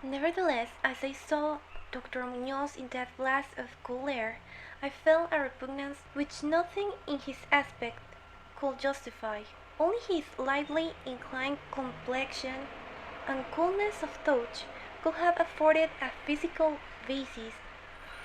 Nevertheless, as I saw Dr. Munoz in that blast of cool air, I felt a repugnance which nothing in his aspect could justify. Only his lightly inclined complexion and coolness of touch could have afforded a physical basis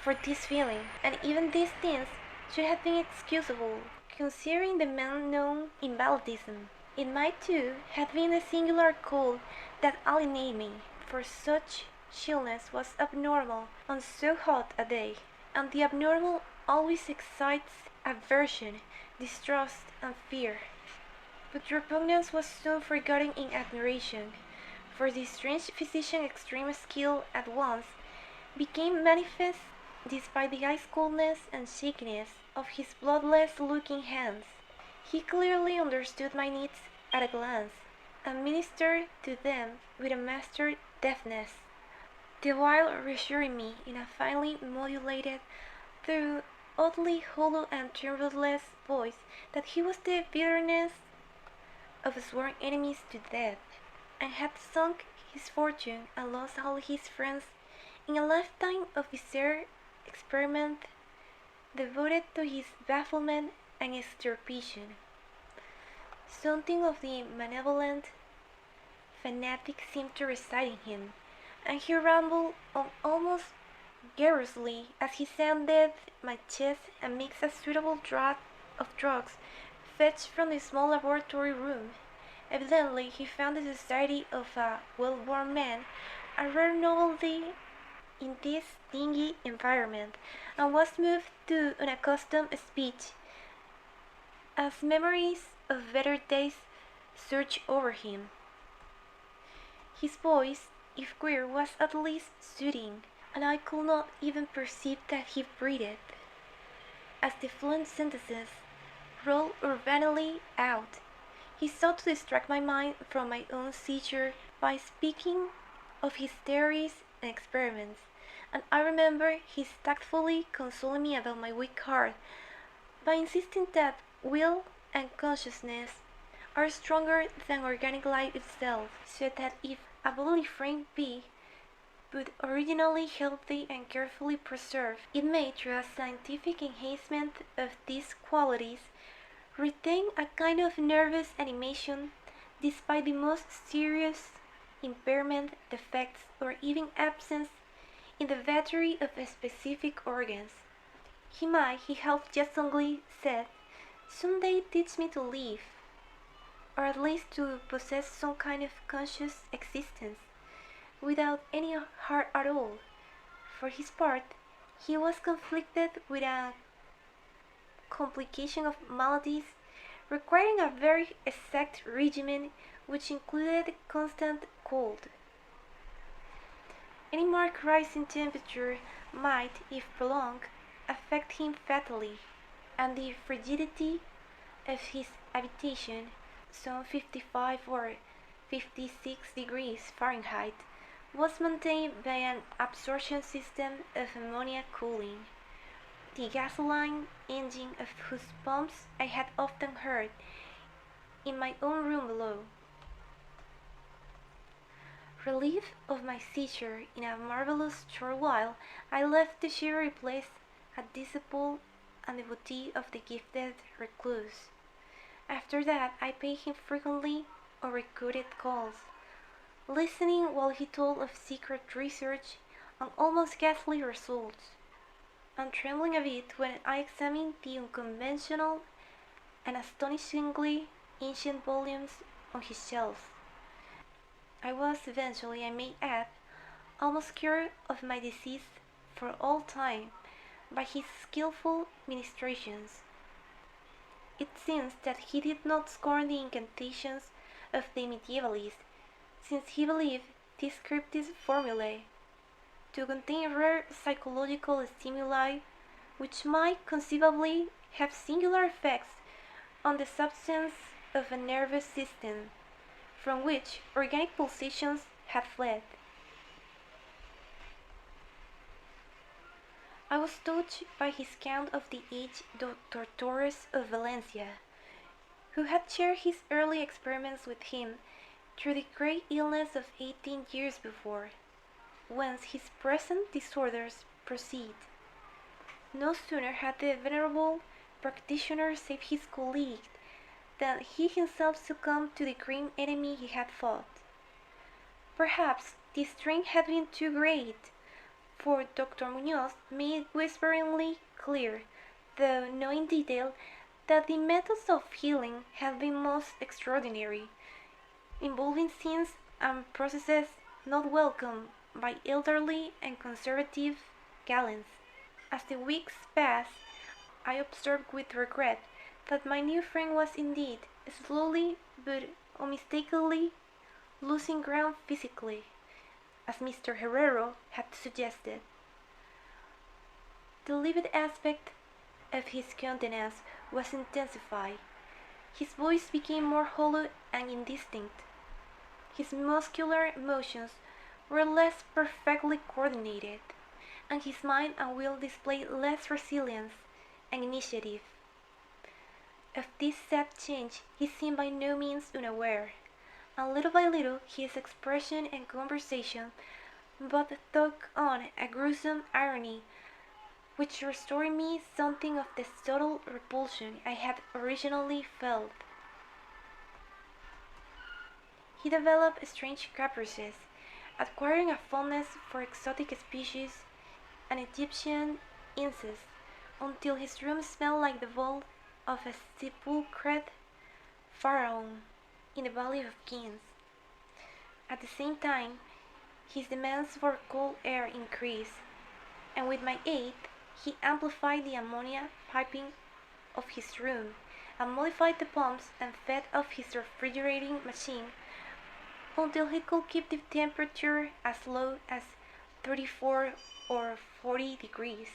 for this feeling, and even these things should have been excusable, considering the man's known invalidism. It might, too, have been the singular cold that alienated me, for such chillness was abnormal on so hot a day, and the abnormal always excites aversion, distrust, and fear. But repugnance was soon forgotten in admiration, for the strange physician's extreme skill at once became manifest despite the ice coldness and shakiness of his bloodless looking hands. He clearly understood my needs at a glance, and ministered to them with a master deftness, the while reassuring me in a finely modulated, though oddly hollow and tremulous voice that he was the bitterness of sworn enemies to death, and had sunk his fortune and lost all his friends in a lifetime of bizarre experiment devoted to his bafflement and extirpation. Something of the malevolent fanatic seemed to reside in him, and he rambled on almost garrulously as he sounded my chest and mixed a suitable draught of drugs fetched from the small laboratory room. Evidently he found the society of a well-born man a rare novelty in this dingy environment, and was moved to unaccustomed speech as memories of better days surged over him. His voice, if queer, was at least soothing, and I could not even perceive that he breathed, as the fluent sentences rolled urbanely out. He sought to distract my mind from my own seizure by speaking of his theories and experiments, and I remember his tactfully consoling me about my weak heart by insisting that will and consciousness are stronger than organic life itself, so that if a bodily frame be but originally healthy and carefully preserved, it may, through a scientific enhancement of these qualities, retain a kind of nervous animation despite the most serious impairment, defects, or even absence in the battery of specific organs. He might, he half jestingly said, some day teach me to live, or at least to possess some kind of conscious existence, without any heart at all. For his part, he was conflicted with a complication of maladies requiring a very exact regimen which included constant cold. Any marked rise in temperature might, if prolonged, affect him fatally, and the frigidity of his habitation, some 55 or 56 degrees Fahrenheit, was maintained by an absorption system of ammonia cooling, the gasoline engine of whose pumps I had often heard in my own room below. Relieved of my seizure in a marvelous short while, I left the shivery place a disciple and devotee of the gifted recluse. After that I paid him frequently unrecruited calls, listening while he told of secret research and almost ghastly results, and trembling a bit when I examined the unconventional and astonishingly ancient volumes on his shelf. I was eventually, I may add, almost cured of my disease for all time by his skilful ministrations. It seems that he did not scorn the incantations of the medievalists, since he believed these cryptic formulae to contain rare psychological stimuli which might conceivably have singular effects on the substance of a nervous system from which organic pulsations had fled. I was touched by his account of the aged Dr. Torres of Valencia, who had shared his early experiments with him through the great illness of 18 years before. whence his present disorders proceed. No sooner had the venerable practitioner saved his colleague than he himself succumbed to the grim enemy he had fought. Perhaps the strain had been too great, for Dr. Muñoz made whisperingly clear, though not in detail, that the methods of healing had been most extraordinary, involving scenes and processes not welcomed by elderly and conservative gallants. As the weeks passed, I observed with regret that my new friend was indeed slowly but unmistakably losing ground physically, as Mr. Herrero had suggested. The livid aspect of his countenance was intensified. His voice became more hollow and indistinct. His muscular motions were less perfectly coordinated, and his mind and will displayed less resilience and initiative. Of this sad change he seemed by no means unaware, and little by little his expression and conversation both took on a gruesome irony which restored me something of the subtle repulsion I had originally felt. He developed strange caprices, acquiring a fondness for exotic species and Egyptian incense, until his room smelled like the vault of a sepulchred pharaoh in the Valley of Kings. At the same time, his demands for cold air increased, and with my aid he amplified the ammonia piping of his room, and modified the pumps and fed off his refrigerating machine until he could keep the temperature as low as 34 or 40 degrees,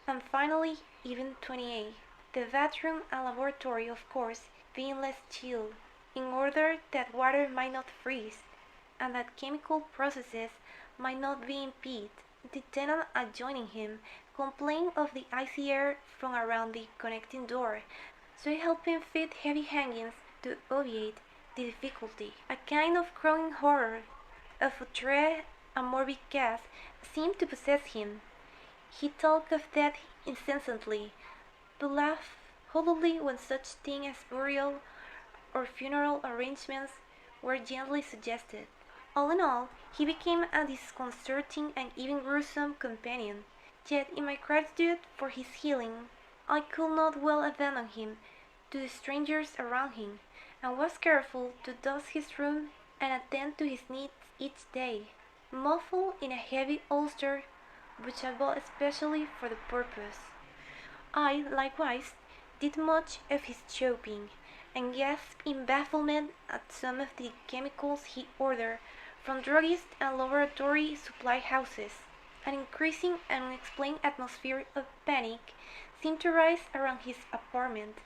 and finally even 28. The bathroom and laboratory, of course, being less chilled, in order that water might not freeze, and that chemical processes might not be impeded. The tenant adjoining him complained of the icy air from around the connecting door, so I helped him fit heavy hangings to obviate the difficulty. A kind of growing horror of outre and morbid gas seemed to possess him. He talked of death incessantly, but laughed hollowly when such things as burial or funeral arrangements were gently suggested. All in all, he became a disconcerting and even gruesome companion. Yet in my gratitude for his healing, I could not well abandon him to the strangers around him, and was careful to dust his room and attend to his needs each day, muffled in a heavy ulster which I bought especially for the purpose. I, likewise, did much of his shopping, and gasped in bafflement at some of the chemicals he ordered from druggists and laboratory supply houses. An increasing and unexplained atmosphere of panic seemed to rise around his apartment,